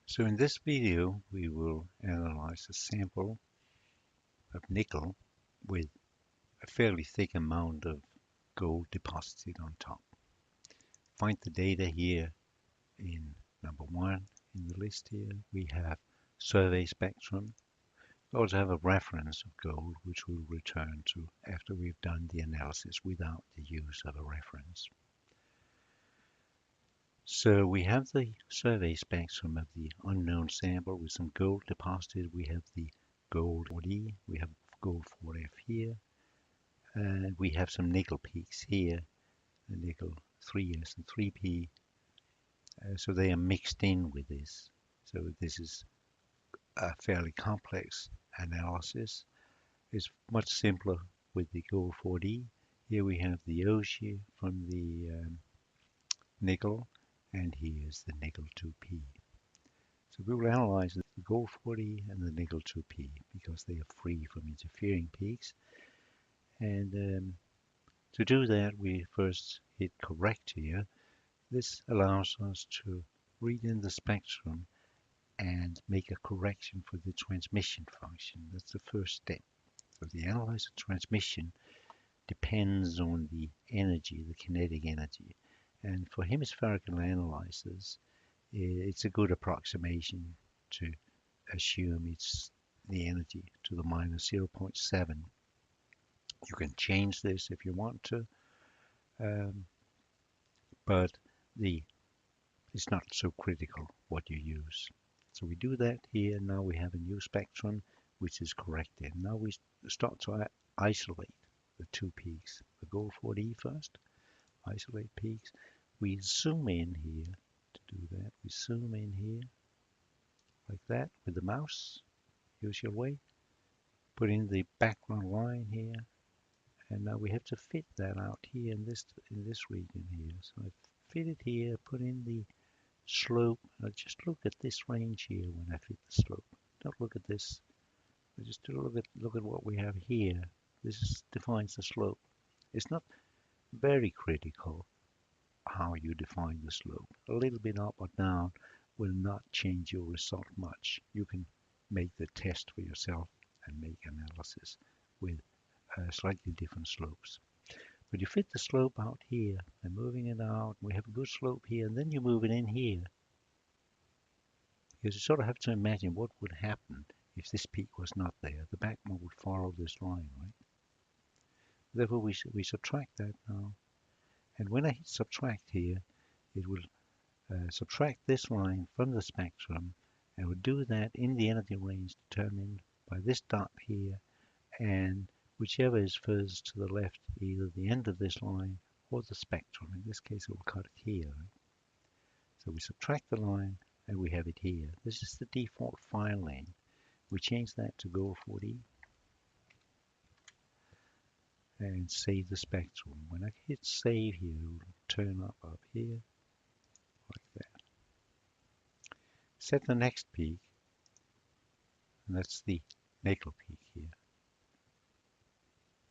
So in this video, we will analyze a sample of nickel with a fairly thick amount of gold deposited on top. Find the data here in number 1 in the list here. We have survey spectrum. We also have a reference of gold, which we'll return to after we've done the analysis without the use of a reference. So we have the survey spectrum of the unknown sample with some gold deposited. We have the gold 4D, we have gold 4F here, and we have some nickel peaks here, the nickel 3S and 3P. So they are mixed in with this. So this is a fairly complex analysis. It's much simpler with the gold 4D. Here we have the Oshi from the nickel, and here's the nickel 2P. So we will analyze the gold 40 and the nickel 2P because they are free from interfering peaks. And to do that, we first hit correct here. This allows us to read in the spectrum and make a correction for the transmission function. That's the first step. So the analyzer transmission depends on the energy, the kinetic energy. And for hemispherical analyzers, it's a good approximation to assume it's the energy to the minus 0.7. You can change this if you want to, but it's not so critical what you use. So we do that here. Now we have a new spectrum which is corrected. Now we start to isolate the two peaks. The gold 4D first, isolate peaks. We zoom in here to do that. We zoom in here like that with the mouse. Use your way. Put in the background line here, and now we have to fit that out here in this region here. So I fit it here. Put in the slope. Now just look at this range here when I fit the slope. Don't look at this. Just look at what we have here. This defines the slope. It's not very critical how you define the slope. A little bit up or down will not change your result much. You can make the test for yourself and make analysis with slightly different slopes. But you fit the slope out here and moving it out. We have a good slope here, and then you move it in here. Because you sort of have to imagine what would happen if this peak was not there. The background would follow this line, right? Therefore, we subtract that now. And when I hit subtract here, it will subtract this line from the spectrum, and will do that in the energy range determined by this dot here, and whichever is furthest to the left, either the end of this line or the spectrum. In this case, it will cut it here. Right? So we subtract the line, and we have it here. This is the default file name. We change that to gold 40. And save the spectrum. When I hit save here, it will turn up here like that. Set the next peak, and that's the nickel peak here.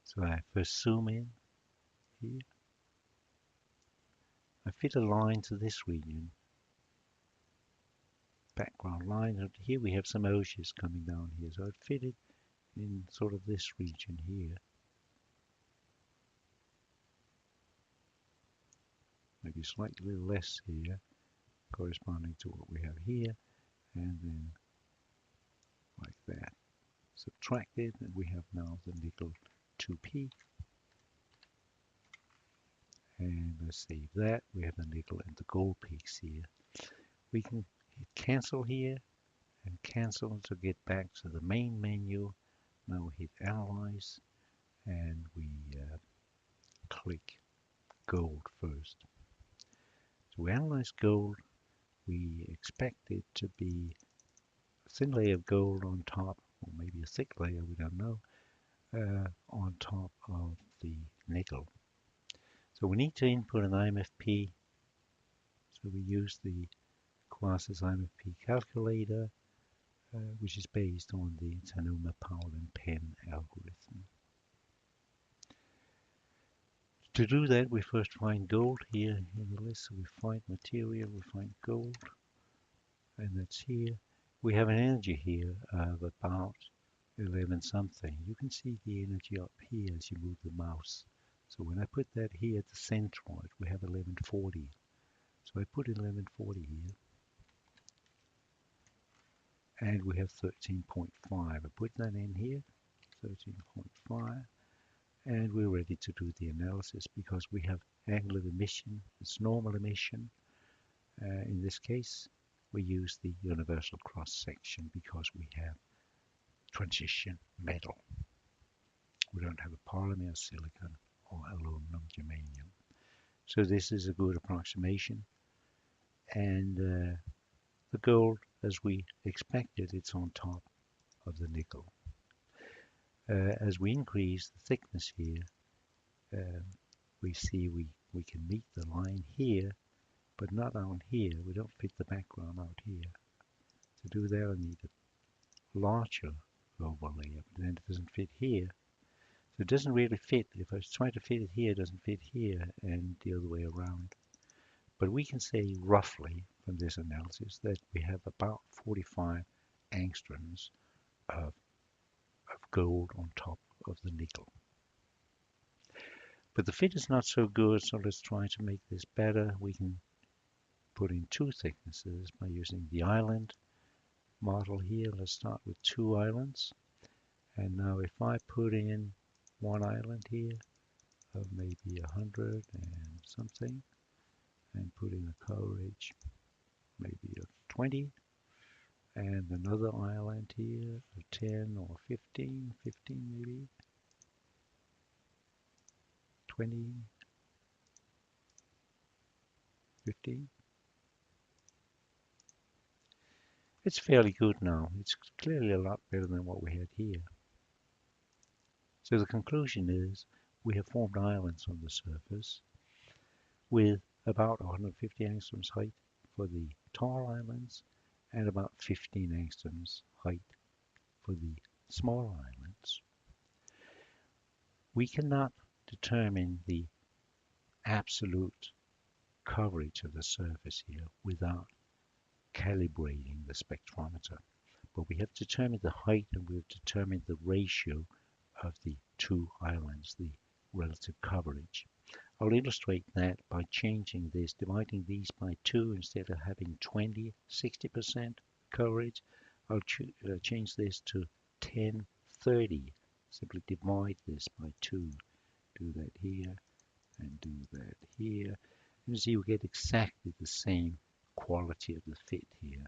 So I first zoom in here. I fit a line to this region, background line. And here we have some Oshis coming down here, so I'd fit it in sort of this region here. Maybe slightly less here, corresponding to what we have here, and then like that. Subtract it, and we have now the nickel 2P. And let's save that. We have the nickel and the gold peaks here. We can hit cancel here and cancel to get back to the main menu. Now we hit analyze, and we click gold first. So we analyze gold. We expect it to be a thin layer of gold on top, or maybe a thick layer, we don't know, on top of the nickel. So we need to input an IMFP. So we use the QUASES IMFP calculator, which is based on the Tanuma, Powell, and Penn algorithm. To do that, we first find gold here in the list. So we find material, we find gold. and that's here. We have an energy here of about 11 something. You can see the energy up here as you move the mouse. So when I put that here at the centroid, we have 1140. So I put 1140 here, and we have 13.5. I put that in here, 13.5, and we're ready to do the analysis because we have angle of emission, it's normal emission. In this case, we use the universal cross section because we have transition metal. We don't have a polymer, silicon, or aluminum, germanium. So this is a good approximation. And the gold, as we expected, it's on top of the nickel. As we increase the thickness here, we see we can meet the line here, but not on here. We don't fit the background out here. To do that, I need a larger overlay, but then it doesn't fit here. So it doesn't really fit. If I try to fit it here, it doesn't fit here, and the other way around. But we can say roughly from this analysis that we have about 45 angstroms of gold on top of the nickel. But the fit is not so good, so let's try to make this better. We can put in two thicknesses by using the island model here. Let's start with two islands. And now if I put in one island here of maybe 100 and something, and put in a coverage maybe of 20, and another island here of 10 or 15 maybe, 20, 15. It's fairly good now. It's clearly a lot better than what we had here. So the conclusion is we have formed islands on the surface with about 150 angstroms height for the tall islands and about 15 angstroms height for the small islands. We cannot determine the absolute coverage of the surface here without calibrating the spectrometer. But we have determined the height and we've determined the ratio of the two islands, the relative coverage. I'll illustrate that by changing this, dividing these by 2 instead of having 20, 60% coverage. I'll change this to 10, 30. Simply divide this by 2. Do that here and do that here. You see we get exactly the same quality of the fit here.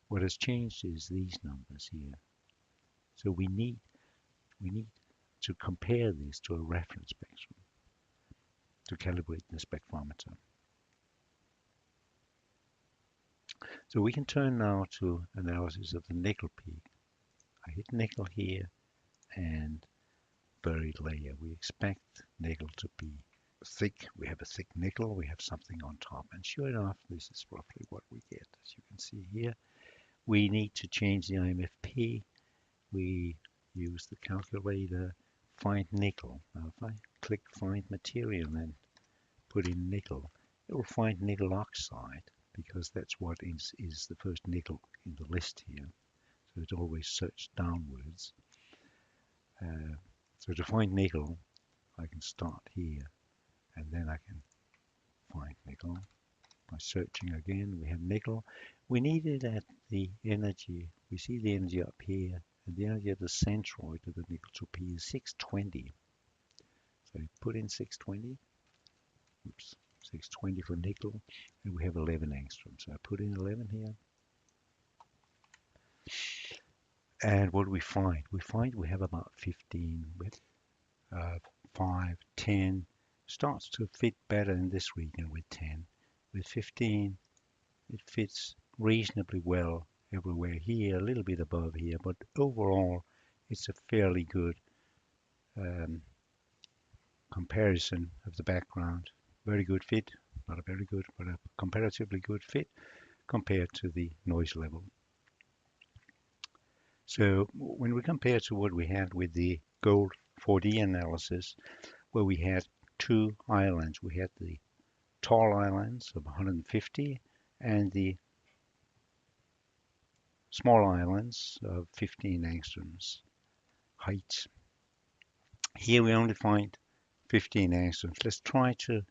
What has changed is these numbers here. So we need to compare this to a reference spectrum to calibrate the spectrometer. So we can turn now to analysis of the nickel peak. I hit nickel here and buried layer. We expect nickel to be thick. We have a thick nickel, we have something on top, and sure enough this is roughly what we get. As you can see here, we need to change the IMFP. We use the calculator, find nickel. Now if I click find material and then put in nickel, it will find nickel oxide because that's what is the first nickel in the list here. So it always searches downwards. So to find nickel, I can start here and then I can find nickel. By searching again, we have nickel. We need it at the energy. We see the energy up here, and the energy at the centroid of the nickel 2p is 620. So we put in 620. Oops, 620 for nickel, and we have 11 angstroms. So I put in 11 here. And what do we find? We find we have about 15 with 5, 10. Starts to fit better in this region with 10. With 15, it fits reasonably well everywhere here, a little bit above here, but overall it's a fairly good comparison of the background. Very good fit, not a very good, but a comparatively good fit compared to the noise level. So when we compare to what we had with the gold 4D analysis, where we had two islands, we had the tall islands of 150 and the small islands of 15 angstroms height. Here we only find 15 angstroms. Let's try to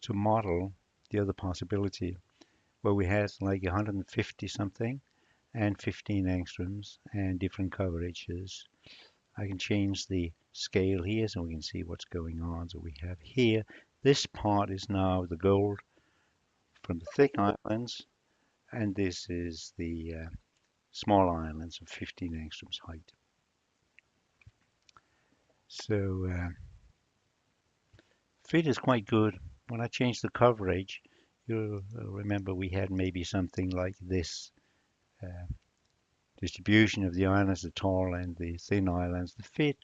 model the other possibility where we had like 150 something and 15 angstroms and different coverages. I can change the scale here so we can see what's going on. So we have here, this part is now the gold from the thick islands, and this is the small islands of 15 angstroms height. So fit is quite good. When I change the coverage, you'll remember we had maybe something like this distribution of the islands, the tall and the thin islands. The fit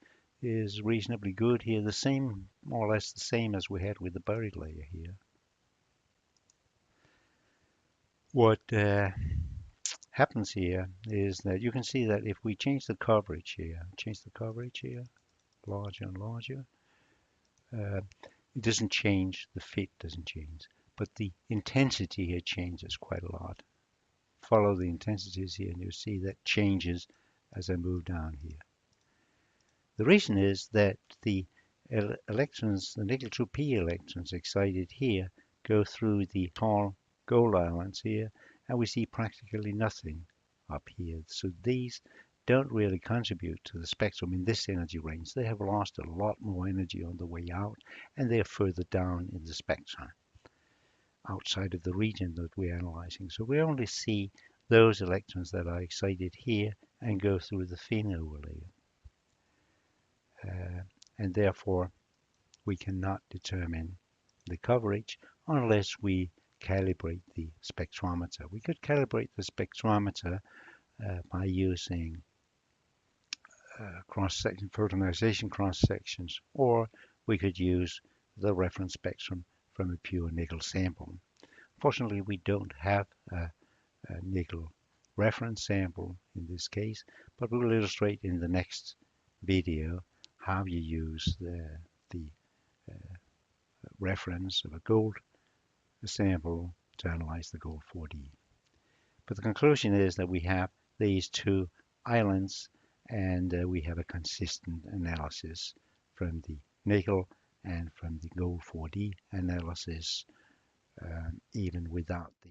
is reasonably good here, the same, more or less the same as we had with the buried layer here. What happens here is that you can see that if we change the coverage here, larger and larger, it doesn't change, the fit doesn't change, but the intensity here changes quite a lot. Follow the intensities here and you'll see that changes as I move down here. The reason is that the electrons, the nickel 2p electrons excited here, go through the tall gold islands here, and we see practically nothing up here. So these don't really contribute to the spectrum in this energy range. They have lost a lot more energy on the way out, and they're further down in the spectrum, outside of the region that we're analyzing. So we only see those electrons that are excited here and go through the thin overlay. And therefore we cannot determine the coverage unless we calibrate the spectrometer. We could calibrate the spectrometer by using cross-section photonization cross-sections, or we could use the reference spectrum from a pure nickel sample. Fortunately, we don't have a nickel reference sample in this case, but we will illustrate in the next video how you use the reference of a gold sample to analyze the gold 4D. But the conclusion is that we have these two islands, and we have a consistent analysis from the nickel and from the gold 4D analysis, even without the